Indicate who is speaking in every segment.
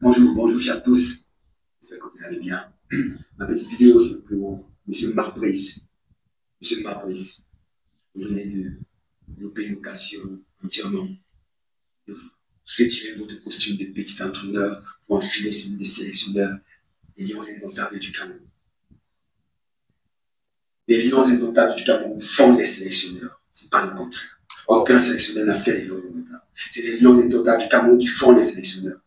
Speaker 1: Bonjour à tous. J'espère que vous allez bien. Ma petite vidéo, c'est pour Monsieur Marbrice. Monsieur Marbrice, vous venez de louper une occasion entièrement de retirer votre costume de petit entraîneur pour enfiler celui des sélectionneurs des Lions indomptables du Cameroun. Les Lions indomptables du Cameroun font les sélectionneurs. C'est pas le contraire. Aucun sélectionneur n'a fait les Lions indomptables. C'est les Lions indomptables du Cameroun qui font les sélectionneurs.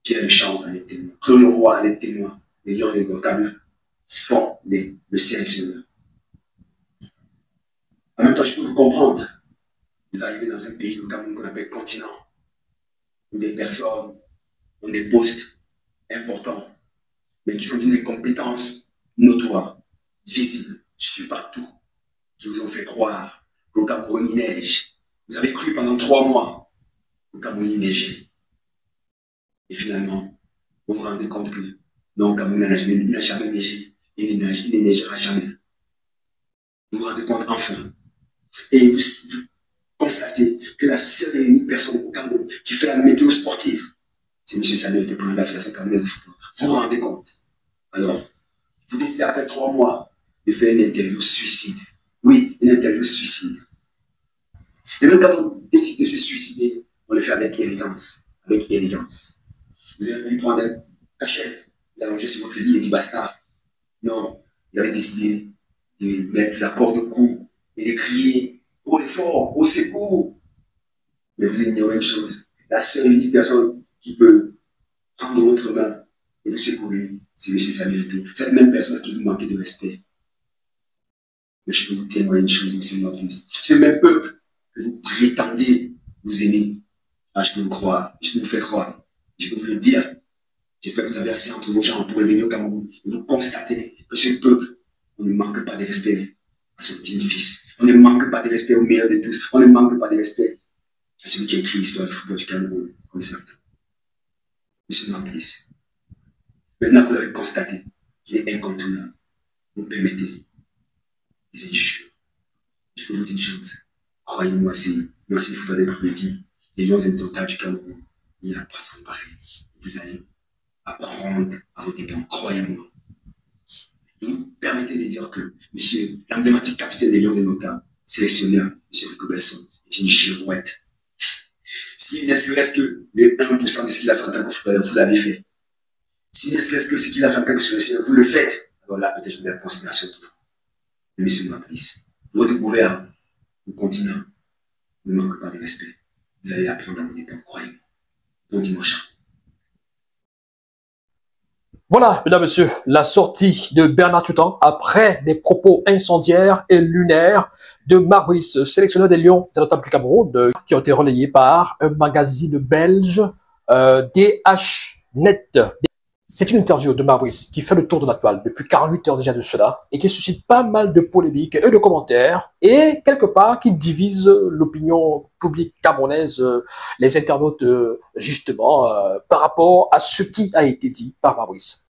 Speaker 1: Pierre Lechamp en est témoin, Claude Leroy en est témoin, les Lions indomptables font le sélectionneur. En même temps, je peux vous comprendre. Vous arrivez dans un pays, le Cameroun, qu'on appelle continent, où des personnes ont des postes importants, mais qui sont d'une compétence notoire, visible, sur partout, qui vous ont fait croire qu'au Cameroun il neige. Vous avez cru pendant 3 mois qu'au Cameroun il neigeait. Et finalement, vous vous rendez compte que non, au Cameroun il n'a jamais neigé, il ne neigera jamais. Vous vous rendez compte enfin. Et vous constatez que la seule et unique personne au Cameroun qui fait la météo sportive, c'est M. Samuel Eto'o, président de la Fédération camerounaise de football. Vous vous rendez compte? Alors, vous décidez après 3 mois de faire une interview suicide. Oui, une interview suicide. Et même quand on décide de se suicider, on le fait avec élégance. Avec élégance. Vous avez voulu prendre un cachet, vous allongez sur votre lit et dit basta. Non, vous avez décidé de mettre la corde au cou et de crier haut et fort, au secours. Mais vous ignorez une chose. La seule et unique personne qui peut prendre votre main et vous secourir, c'est M. Samuel Eto'o. Cette même personne qui vous manquait de respect. Mais je peux vous témoigner une chose, M. Marbrice. Ce même peuple que vous prétendez vous aimer. Ah, je peux vous croire, je peux vous faire croire. Je peux vous le dire. J'espère que vous avez assez entre vos jambes pour revenir au Cameroun et vous constatez que ce peuple, on ne manque pas de respect à son digne fils. On ne manque pas de respect au meilleur de tous. On ne manque pas de respect à celui qui a écrit l'histoire du football du Cameroun, comme certains. Monsieur Marbrice, maintenant que vous avez constaté qu'il est incontournable, vous permettez des injures. Je peux vous dire une chose. Croyez-moi, si l'ancien footballeur me dit les Lions indomptables du Cameroun, il n'y a pas son pareil. Vous allez apprendre à vos dépens, croyez-moi. Vous permettez de dire que monsieur l'emblématique capitaine des Lions indomptables, sélectionneur, monsieur Rico Besson, est une girouette. S'il ne serait-ce que les 1% de ce qu'il a fait en tant que footballeur, vous l'avez fait. S'il ne serait-ce que ce qu'il a fait en tant que sélectionneur, vous le faites. Alors là, peut-être je vous ai la considération de vous. Mais monsieur Marbrice, votre gouvernement, le continent, ne manque pas de respect. Vous allez apprendre à vos dépens, croyez-moi. Bon dimanche.
Speaker 2: Voilà, mesdames, messieurs, la sortie de Bernard Tutan après des propos incendiaires et lunaires de Marbrice, sélectionneur des Lions indomptables du Cameroun, qui ont été relayés par un magazine belge, DH-Net. C'est une interview de Marbrice qui fait le tour de la toile depuis 48 heures déjà de cela et qui suscite pas mal de polémiques et de commentaires et quelque part qui divise l'opinion publique camerounaise, les internautes justement par rapport à ce qui a été dit par Marbrice.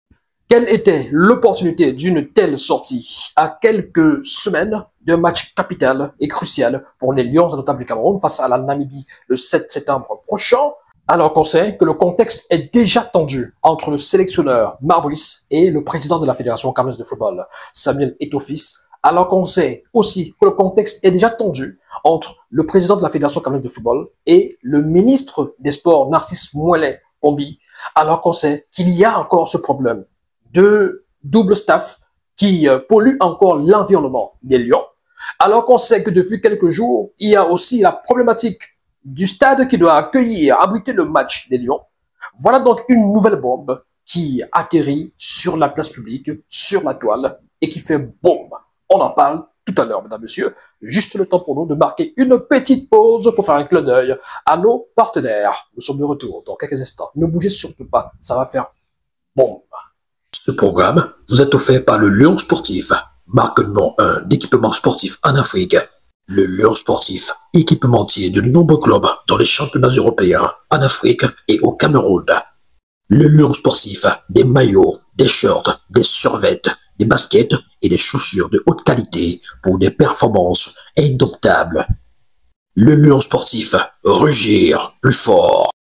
Speaker 2: Quelle était l'opportunité d'une telle sortie à quelques semaines d'un match capital et crucial pour les Lions indomptables du Cameroun face à la Namibie le 7 septembre prochain? Alors qu'on sait que le contexte est déjà tendu entre le sélectionneur Marbrice et le président de la Fédération camerounaise de football, Samuel Eto'o fils, alors qu'on sait aussi que le contexte est déjà tendu entre le président de la Fédération camerounaise de football et le ministre des Sports, Narcisse Mouelet Kombi, alors qu'on sait qu'il y a encore ce problème de double staff qui pollue encore l'environnement des Lions, alors qu'on sait que depuis quelques jours, il y a aussi la problématique du stade qui doit accueillir, abriter le match des Lions. Voilà donc une nouvelle bombe qui atterrit sur la place publique, sur la toile, et qui fait bombe. On en parle tout à l'heure, mesdames, messieurs. Juste le temps pour nous de marquer une petite pause pour faire un clin d'œil à nos partenaires. Nous sommes de retour dans quelques instants. Ne bougez surtout pas, ça va faire bombe. Ce programme vous est offert par le Lion Sportif, marque numéro 1 d'équipement sportif en Afrique. Le Lion Sportif, équipementier de nombreux clubs dans les championnats européens, en Afrique et au Cameroun. Le Lion Sportif, des maillots, des shorts, des survêtes, des baskets et des chaussures de haute qualité pour des performances indomptables. Le Lion Sportif, rugir plus fort.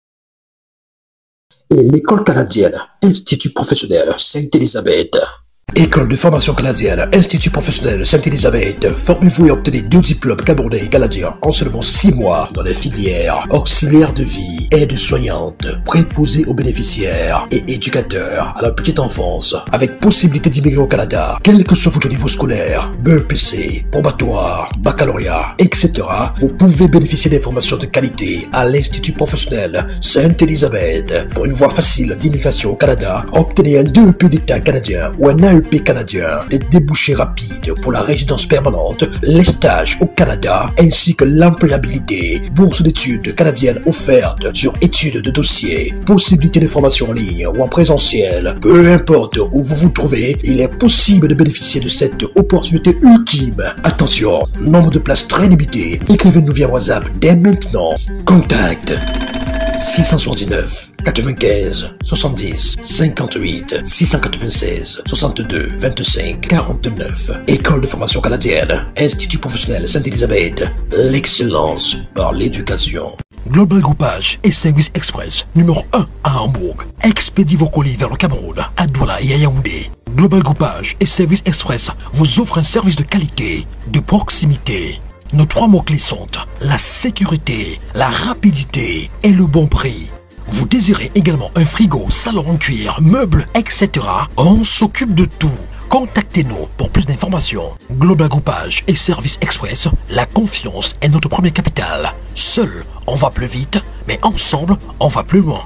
Speaker 2: et l'école canadienne, Institut professionnel Sainte-Élisabeth. École de formation canadienne, Institut professionnel Sainte-Élisabeth. Formez-vous et obtenez 2 diplômes camerounais et canadiens en seulement 6 mois dans les filières auxiliaire de vie, aide-soignante, préposé aux bénéficiaires et éducateur à la petite enfance, avec possibilité d'immigrer au Canada, quel que soit votre niveau scolaire, BEPC, probatoire, baccalauréat, etc. Vous pouvez bénéficier des formations de qualité à l'Institut professionnel Sainte-Élisabeth. Pour une voie facile d'immigration au Canada, obtenez un DEP d'État canadien ou un AEP canadien, des débouchés rapides pour la résidence permanente, les stages au Canada, ainsi que l'employabilité, bourse d'études canadiennes offertes sur études de dossier, possibilité de formation en ligne ou en présentiel, peu importe où vous vous trouvez, il est possible de bénéficier de cette opportunité ultime. Attention, nombre de places très limité, écrivez-nous via WhatsApp dès maintenant. Contact 679 95 70 58 696 62 25 49. École de formation canadienne, Institut professionnel Sainte-Élisabeth. L'excellence par l'éducation. Global Groupage et Service Express numéro 1 à Hambourg. Expédie vos colis vers le Cameroun, à Douala et à Yaoundé. Global Groupage et Service Express vous offrent un service de qualité, de proximité. Nos 3 mots-clés sont la sécurité, la rapidité et le bon prix. Vous désirez également un frigo, salon en cuir, meubles, etc. On s'occupe de tout. Contactez-nous pour plus d'informations. Global Groupage et Service Express, la confiance est notre premier capital. Seul, on va plus vite, mais ensemble, on va plus loin.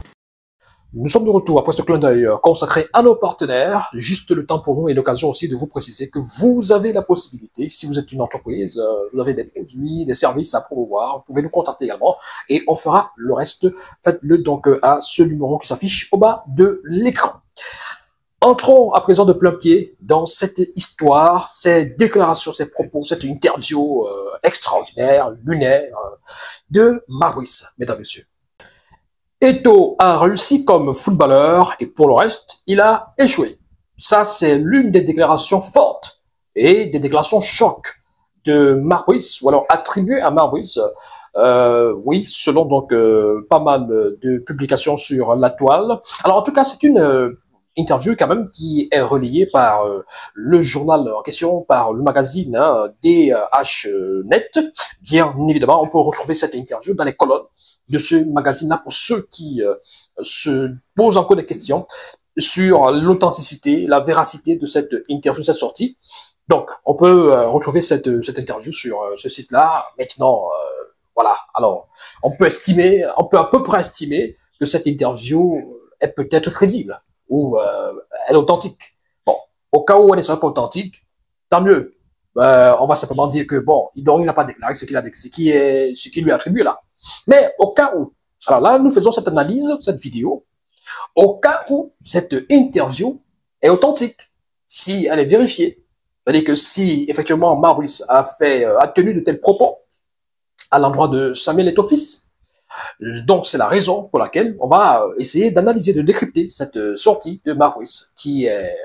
Speaker 2: Nous sommes de retour après ce clin d'œil consacré à nos partenaires. Juste le temps pour nous et l'occasion aussi de vous préciser que vous avez la possibilité, si vous êtes une entreprise, vous avez des produits, des services à promouvoir, vous pouvez nous contacter également et on fera le reste. Faites-le donc à ce numéro qui s'affiche au bas de l'écran. Entrons à présent de plein pied dans cette histoire, ces déclarations, ces propos, cette interview extraordinaire, lunaire de Maurice, mesdames et messieurs. Eto'o a réussi comme footballeur et pour le reste, il a échoué. Ça, c'est l'une des déclarations fortes et des déclarations choc de Maurice, ou alors attribuées à Maurice, oui, selon donc pas mal de publications sur la toile. Alors en tout cas, c'est une interview quand même qui est relayée par le journal en question, par le magazine DH-Net. Bien évidemment, on peut retrouver cette interview dans les colonnes de ce magazine-là pour ceux qui se posent encore des questions sur l'authenticité, la véracité de cette interview, cette sortie. Donc, on peut retrouver cette interview sur ce site-là. Maintenant, voilà. Alors, on peut à peu près estimer que cette interview est peut-être crédible ou elle est authentique. Bon, au cas où elle ne soit pas authentique, tant mieux. On va simplement dire que bon, il n'a pas déclaré ce qui lui est attribué là. Mais au cas où, alors là, nous faisons cette analyse, cette vidéo, au cas où cette interview est authentique, si elle est vérifiée, c'est-à-dire que si effectivement Maurice a tenu de tels propos à l'endroit de Samuel Eto'o-Fils, donc c'est la raison pour laquelle on va essayer d'analyser, de décrypter cette sortie de Maurice qui est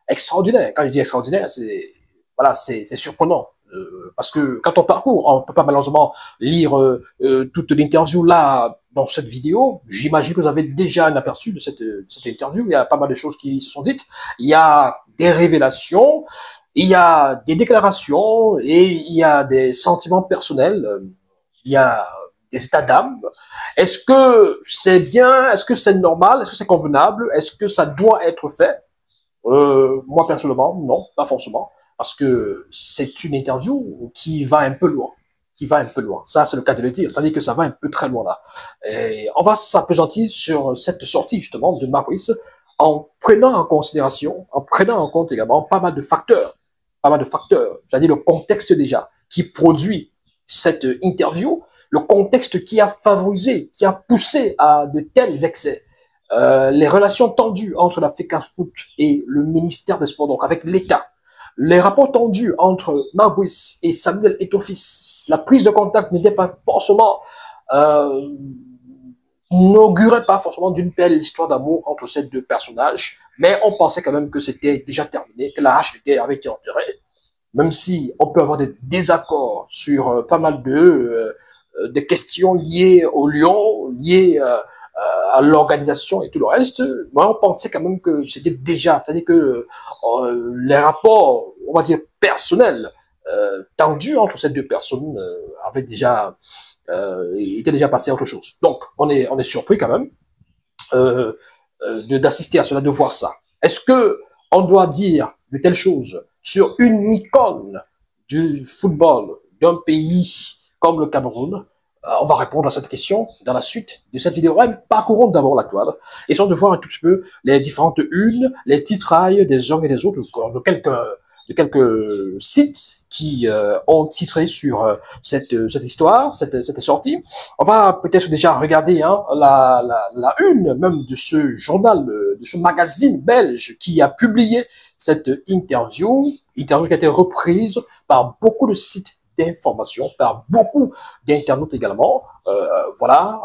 Speaker 2: extraordinaire. Quand je dis extraordinaire, c'est surprenant. Parce que quand on parcourt, on ne peut pas malheureusement lire toute l'interview là dans cette vidéo. J'imagine que vous avez déjà un aperçu de cette interview. Il y a pas mal de choses qui se sont dites. Il y a des révélations, il y a des déclarations et il y a des sentiments personnels. Il y a des états d'âme. Est-ce que c'est bien? Est-ce que c'est normal? Est-ce que c'est convenable? Est-ce que ça doit être fait? Moi personnellement, non, pas forcément. Parce que c'est une interview qui va un peu loin. Ça, c'est le cas de le dire. C'est-à-dire que ça va un peu très loin là. Et on va s'appesantir sur cette sortie, justement, de Maurice en prenant en considération, en prenant en compte également pas mal de facteurs. C'est-à-dire le contexte déjà qui produit cette interview, le contexte qui a favorisé, qui a poussé à de tels excès. Les relations tendues entre la FECAFOOT et le ministère des Sports, donc avec l'État. Les rapports tendus entre Maurice et Samuel Eto'o-Fils, la prise de contact n'était pas forcément, n'augurait pas forcément d'une belle histoire d'amour entre ces deux personnages, mais on pensait quand même que c'était déjà terminé, que la hache de guerre avait été enterrée, même si on peut avoir des désaccords sur pas mal de questions liées au lion, liées à l'organisation et tout le reste, moi, on pensait quand même que c'était déjà, c'est-à-dire que les rapports, on va dire, personnels, tendus entre ces deux personnes avaient déjà, étaient déjà passés à autre chose. Donc, on est surpris quand même d'assister à cela, de voir ça. Est-ce que on doit dire de telles choses sur une icône du football d'un pays comme le Cameroun? On va répondre à cette question dans la suite de cette vidéo. Ouais, parcourons d'abord la toile, essayons de voir un tout petit peu les différentes unes, les titrailles des uns et des autres, de quelques sites qui ont titré sur cette histoire, cette sortie. On va peut-être déjà regarder la une même de ce journal, de ce magazine belge qui a publié cette interview qui a été reprise par beaucoup de sites d'information, par beaucoup d'internautes également. Voilà,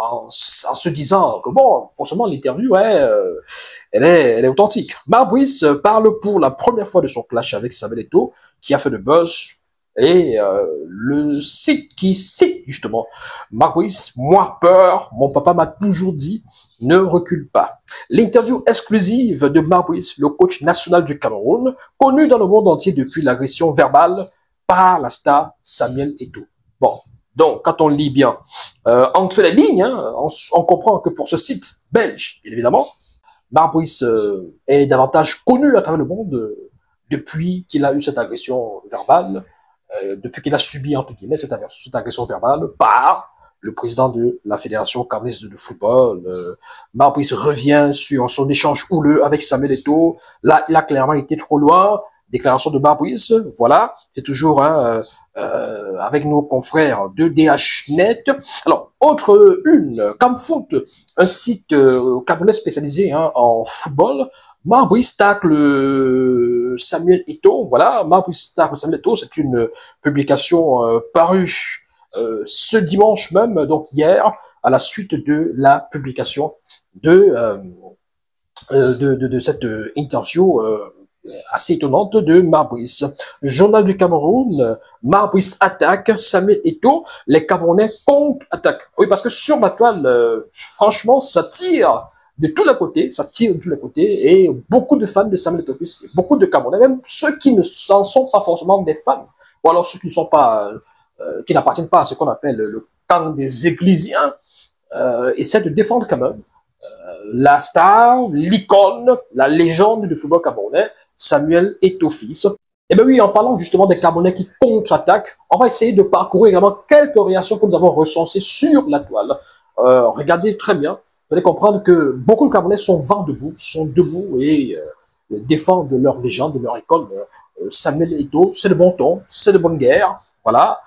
Speaker 2: en se disant que bon, forcément l'interview, elle est authentique. Marc Brice parle pour la première fois de son clash avec Samuel Eto'o, qui a fait le buzz, et le site qui cite justement Marc Brice, moi peur, mon papa m'a toujours dit, ne recule pas. L'interview exclusive de Marc Brice, le coach national du Cameroun, connu dans le monde entier depuis l'agression verbale par la star Samuel Eto'o. Bon, donc quand on lit bien entre les lignes, hein, on comprend que pour ce site belge, bien évidemment, Marc Brice est davantage connu à travers le monde depuis qu'il a eu cette agression verbale, depuis qu'il a subi, entre guillemets, cette agression verbale par le président de la Fédération camerounaise de football. Marc Brice revient sur son échange houleux avec Samuel Eto'o. Là, il a clairement été trop loin. Déclaration de Marc Brice, voilà, c'est toujours avec nos confrères de DHNet. Alors, autre une, Camfoot, un site camerounais spécialisé en football. Marc Brice tacle Samuel Eto'o, voilà, Marc Brice tacle Samuel Eto'o, c'est une publication parue ce dimanche même, donc hier, à la suite de la publication de cette interview assez étonnante de Marc Brice. Journal du Cameroun, Marc Brice attaque Samuel Eto'o, les Camerounais contre-attaquent. Oui, parce que sur ma toile, franchement, ça tire de tous les côtés, et beaucoup de fans de Samuel Eto'o, beaucoup de Camerounais, même ceux qui ne sont pas forcément des fans, ou alors ceux qui ne sont pas, qui n'appartiennent pas à ce qu'on appelle le camp des Églisiens, essaient de défendre quand même la star, l'icône, la légende du football camerounais, Samuel Eto'o fils. Et bien oui, en parlant justement des Camerounais qui contre-attaquent, on va essayer de parcourir également quelques réactions que nous avons recensées sur la toile. Regardez très bien, vous allez comprendre que beaucoup de Camerounais sont vent debout, et défendent leur légende, leur icône. Samuel Eto'o, c'est de bon ton, c'est de bonne guerre, voilà.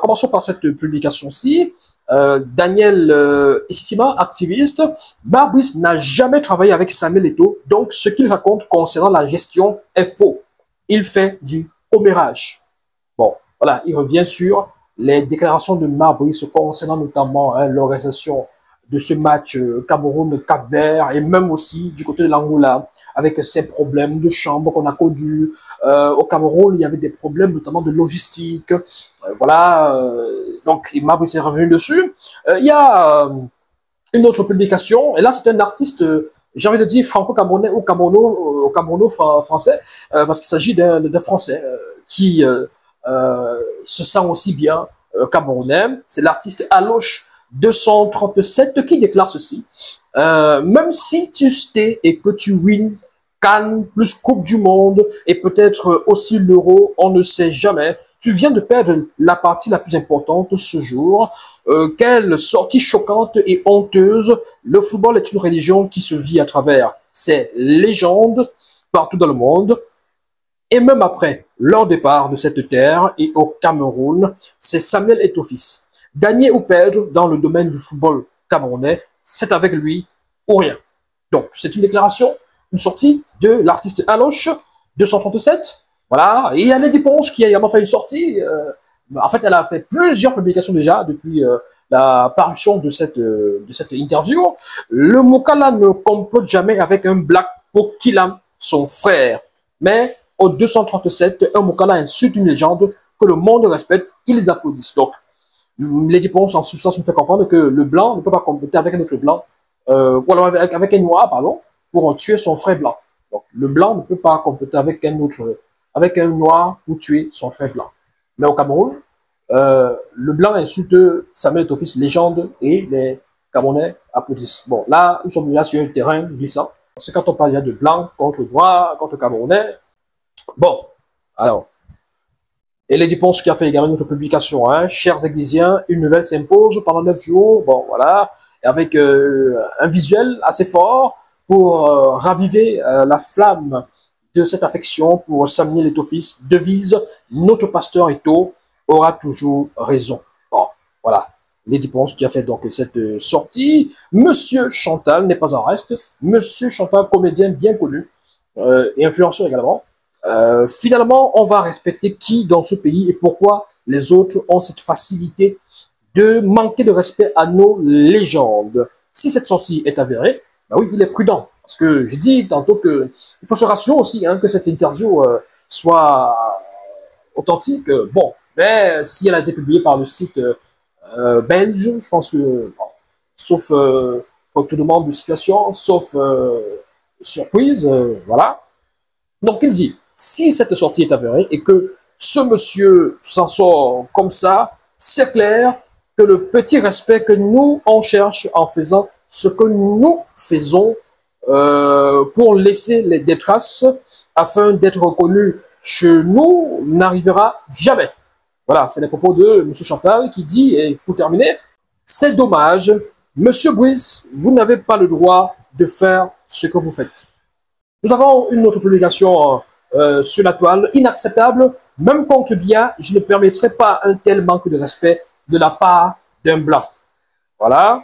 Speaker 2: Commençons par cette publication-ci. Daniel Essima, activiste, Marc Brice n'a jamais travaillé avec Samuel Eto'o, donc ce qu'il raconte concernant la gestion est faux. Il fait du commérage. Bon, voilà, il revient sur les déclarations de Marc Brice concernant notamment l'organisation de ce match Cameroun-Cap-Vert, et même aussi du côté de l'Angola, avec ces problèmes de chambre qu'on a connus. Au Cameroun, il y avait des problèmes notamment de logistique. Voilà, donc Marc Brice est revenu dessus. Il y a une autre publication, et là c'est un artiste, j'ai envie de dire franco-camerounais ou camerouno-français, parce qu'il s'agit d'un Français qui se sent aussi bien camerounais. C'est l'artiste Aloche 237 qui déclare ceci. Même si tu stay et que tu wins Cannes plus Coupe du Monde et peut-être aussi l'Euro, on ne sait jamais. Tu viens de perdre la partie la plus importante ce jour. Quelle sortie choquante et honteuse. Le football est une religion qui se vit à travers ses légendes partout dans le monde. Et même après leur départ de cette terre et au Cameroun, c'est Samuel Eto'o fils. Gagner ou perdre dans le domaine du football camerounais, c'est avec lui ou rien. Donc, c'est une déclaration, une sortie de l'artiste Aloche 237. Voilà. Et il y a Lady Ponche qui a également fait une sortie. En fait, elle a fait plusieurs publications déjà depuis la parution de cette interview. Le Mokala ne complote jamais avec un Black Pokilam, son frère. Mais au 237, un Mokala insulte une légende que le monde respecte, ils applaudissent. Donc, Les diplômes, en substance, nous fait comprendre que le blanc ne peut pas compléter avec un autre blanc, ou alors avec un noir, pardon, pour tuer son frère blanc. Donc, le blanc ne peut pas compléter avec un noir pour tuer son frère blanc. Mais au Cameroun, le blanc insulte Samuel Eto'o-Fils, légende, et les Camerounais applaudissent. Bon, là, nous sommes déjà sur un terrain glissant. Parce que quand on parle déjà de blanc contre noir, contre Camerounais, bon, alors, et les Ponce qui a fait également une autre publication, hein, chers Églisiens, une nouvelle s'impose pendant 9 jours, bon voilà, avec un visuel assez fort pour raviver la flamme de cette affection pour Samuel Eto'o-Fils, devise, notre pasteur Eto'o aura toujours raison. Bon, voilà, les Ponce qui a fait donc cette sortie. Monsieur Chantal n'est pas en reste, Monsieur Chantal, comédien bien connu, et influenceur également. Finalement, on va respecter qui dans ce pays et pourquoi les autres ont cette facilité de manquer de respect à nos légendes. Si cette sortie est avérée, ben oui, il est prudent. Parce que je dis tantôt que il faut se rassurer aussi hein, que cette interview soit authentique. Bon, mais si elle a été publiée par le site belge, je pense que, bon, sauf retournement de situation, sauf surprise, voilà. Donc il dit, si cette sortie est avérée et que ce monsieur s'en sort comme ça, c'est clair que le petit respect que nous, on cherche en faisant ce que nous faisons pour laisser des traces afin d'être reconnu chez nous n'arrivera jamais. Voilà, c'est les propos de M. Chantal qui dit, et pour terminer, c'est dommage, M. Brice, vous n'avez pas le droit de faire ce que vous faites. Nous avons une autre publication sur la toile, inacceptable, même contre Biya, je ne permettrai pas un tel manque de respect de la part d'un blanc. Voilà.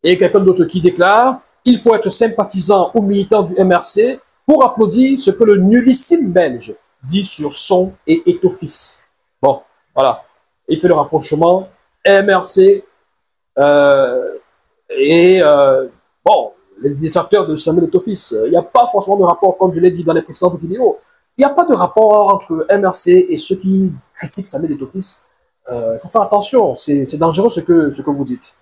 Speaker 2: Et quelqu'un d'autre qui déclare, il faut être sympathisant ou militant du MRC pour applaudir ce que le nullissime belge dit sur Son et Eto'o-Fils. Bon, voilà. Il fait le rapprochement MRC bon, les détracteurs de Samuel Eto'o-Fils. Il n'y a pas forcément de rapport, comme je l'ai dit dans les précédentes vidéos. Il n'y a pas de rapport entre MRC et ceux qui critiquent Samuel Eto'o-Fils. Il faut faire attention, c'est dangereux ce que vous dites.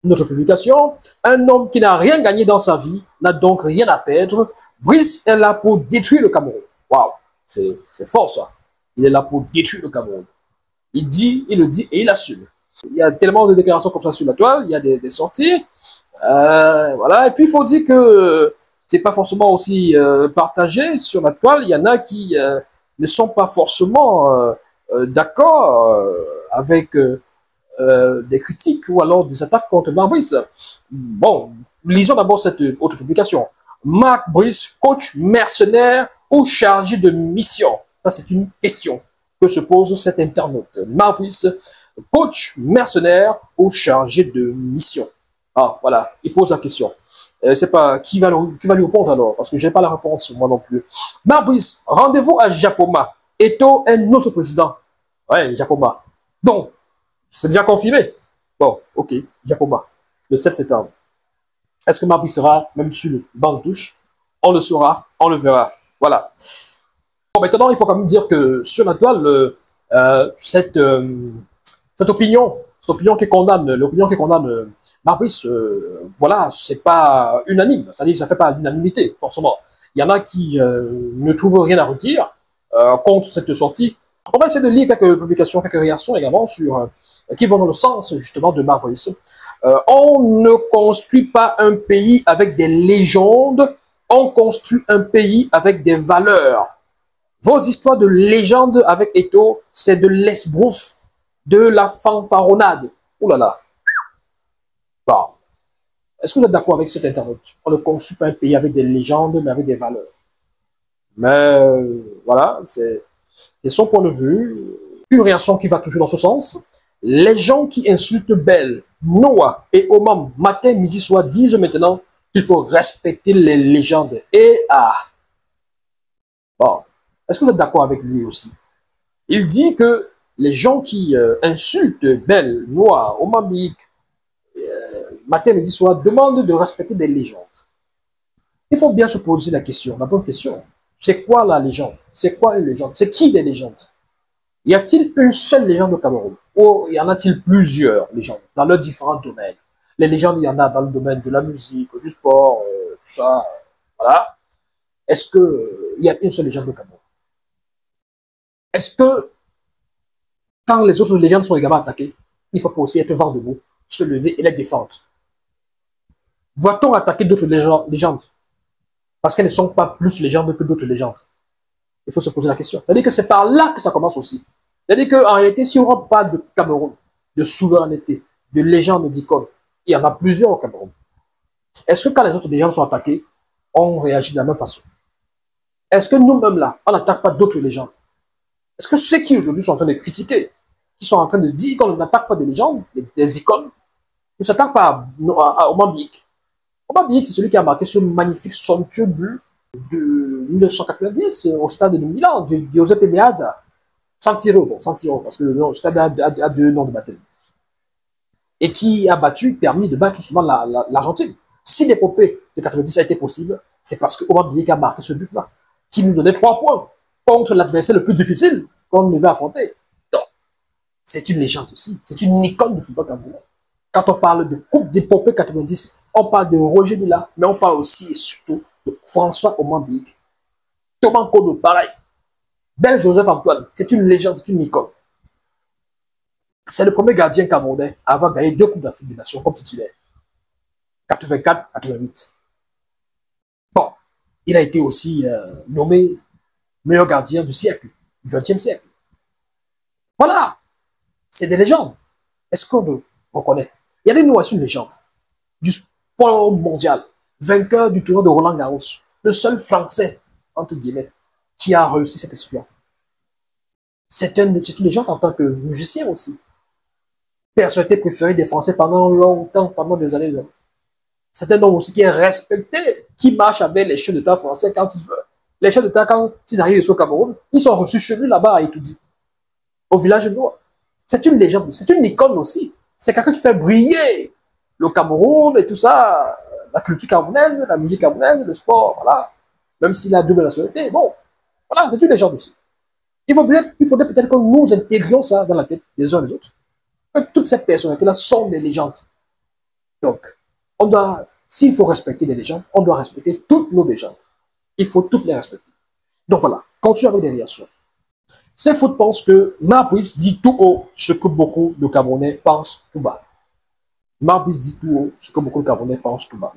Speaker 2: Notre publication, un homme qui n'a rien gagné dans sa vie, n'a donc rien à perdre. Brice est là pour détruire le Cameroun. Waouh, c'est fort ça. Il est là pour détruire le Cameroun. Il dit, il le dit et il assume. Il y a tellement de déclarations comme ça sur la toile, il y a des sorties. Voilà, et puis il faut dire que c'est pas forcément aussi partagé sur la toile. Il y en a qui ne sont pas forcément d'accord avec des critiques ou alors des attaques contre Marc Brice. Bon, lisons d'abord cette autre publication. Marc Brice, coach mercenaire ou chargé de mission? Ça, c'est une question que se pose cet internaute. Marc Brice, coach mercenaire ou chargé de mission? Ah, voilà, il pose la question. C'est pas qui va lui répondre alors, parce que j'ai pas la réponse, moi non plus. Marc Brice, rendez-vous à Japoma. Eto'o est notre président. Ouais, Japoma. Donc, c'est déjà confirmé. Bon, ok, Japoma, le 7 septembre. Est-ce que Marc Brice sera même sur le banc de touche? On le saura, on le verra. Voilà. Bon, maintenant, il faut quand même dire que sur la toile, cette opinion qui condamne, l'opinion qui condamne Marc Brice, voilà, c'est pas unanime. C'est-à-dire que ça fait pas l'unanimité, forcément. Il y en a qui ne trouvent rien à redire contre cette sortie. On va essayer de lire quelques publications, quelques réactions également sur qui vont dans le sens justement de Marc Brice. On ne construit pas un pays avec des légendes, on construit un pays avec des valeurs. Vos histoires de légendes avec Eto'o, c'est de l'esbrouf, de la fanfaronnade. Ouh là là. Bon. Est-ce que vous êtes d'accord avec cet internaute? On ne construit pas un pays avec des légendes, mais avec des valeurs. Mais voilà, c'est son point de vue. Une réaction qui va toujours dans ce sens. Les gens qui insultent Bell, Noah et Omam matin, midi, soir disent maintenant qu'il faut respecter les légendes. Et bon, est-ce que vous êtes d'accord avec lui aussi? Il dit que les gens qui insultent Bell, Noah, Omam, matin, midi, soir demandent de respecter des légendes. Il faut bien se poser la question, la bonne question. C'est quoi la légende? C'est quoi une légende? C'est qui des légendes? Y a-t-il une seule légende au Cameroun? Ou y en a-t-il plusieurs légendes dans leurs différents domaines? Les légendes, il y en a dans le domaine de la musique, du sport, tout ça, voilà. Est-ce que il y a une seule légende au Cameroun? Est-ce que quand les autres légendes sont également attaquées, il faut aussi être vent debout, se lever et les défendre? Doit-on attaquer d'autres légendes parce qu'elles ne sont pas plus légendes que d'autres légendes? Il faut se poser la question. C'est-à-dire que c'est par là que ça commence aussi. C'est-à-dire qu'en réalité, si on parle de Cameroun, de souveraineté, de légende, d'icône, il y en a plusieurs au Cameroun. Est-ce que quand les autres légendes sont attaquées, on réagit de la même façon? Est-ce que nous-mêmes là, on n'attaque pas d'autres légendes? Est-ce que ceux qui aujourd'hui sont en train de critiquer, qui sont en train de dire qu'on n'attaque pas des légendes, des icônes, ne s'attaquent pas à Oman Biyik? Oman Biyik, c'est celui qui a marqué ce magnifique somptueux but de 1990 au stade de Milan, de Giuseppe Meazza. San Siro, parce que le stade a deux noms de baptême. Et qui a permis de battre tout simplement l'Argentine. Si l'épopée de 90 a été possible, c'est parce que Oman Biyik a marqué ce but-là, qui nous donnait 3 points contre l'adversaire le plus difficile qu'on devait affronter. Donc, c'est une légende aussi, c'est une icône du football camerounais. Quand on parle de Coupe d'épopée 90, on parle de Roger Mila, mais on parle aussi et surtout de François Oman Biyik. Thomas Kono, pareil. Bel Joseph Antoine, c'est une légende, c'est une icône. C'est le premier gardien camerounais à avoir gagné 2 Coupes d'Afrique des Nations comme titulaire. 84-88. Bon, il a été aussi nommé meilleur gardien du siècle, du XXe siècle. Voilà, c'est des légendes. Est-ce qu'on le reconnaît? Il y a des nous aussi une légende du sport mondial, vainqueur du tournoi de Roland Garros, le seul Français, entre guillemets, qui a réussi cet exploit. C'est une légende en tant que musicien aussi. Personnalité préférée des Français pendant longtemps, pendant des années. C'est un homme aussi qui est respecté, qui marche avec les chefs d'État français quand il veut. Les chefs d'État, quand ils arrivent au Cameroun, ils sont reçus chez lui là-bas à Etoudi, au village de Noa. C'est une légende, c'est une icône aussi. C'est quelqu'un qui fait briller le Cameroun et tout ça, la culture camerounaise, la musique camerounaise, le sport, voilà. Même s'il a double nationalité, bon, voilà, c'est une légende aussi. Il faudrait peut-être que nous intégrions ça dans la tête des uns et des autres. Que toutes ces personnalités-là sont des légendes. Donc, s'il faut respecter des légendes, on doit respecter toutes nos légendes. Il faut toutes les respecter. Donc voilà, continue avec des réactions. Ces foot pensent que Marbris dit tout haut ce que beaucoup de Camerounais pensent tout bas. Marbris dit tout haut ce que beaucoup de Camerounais pensent tout bas.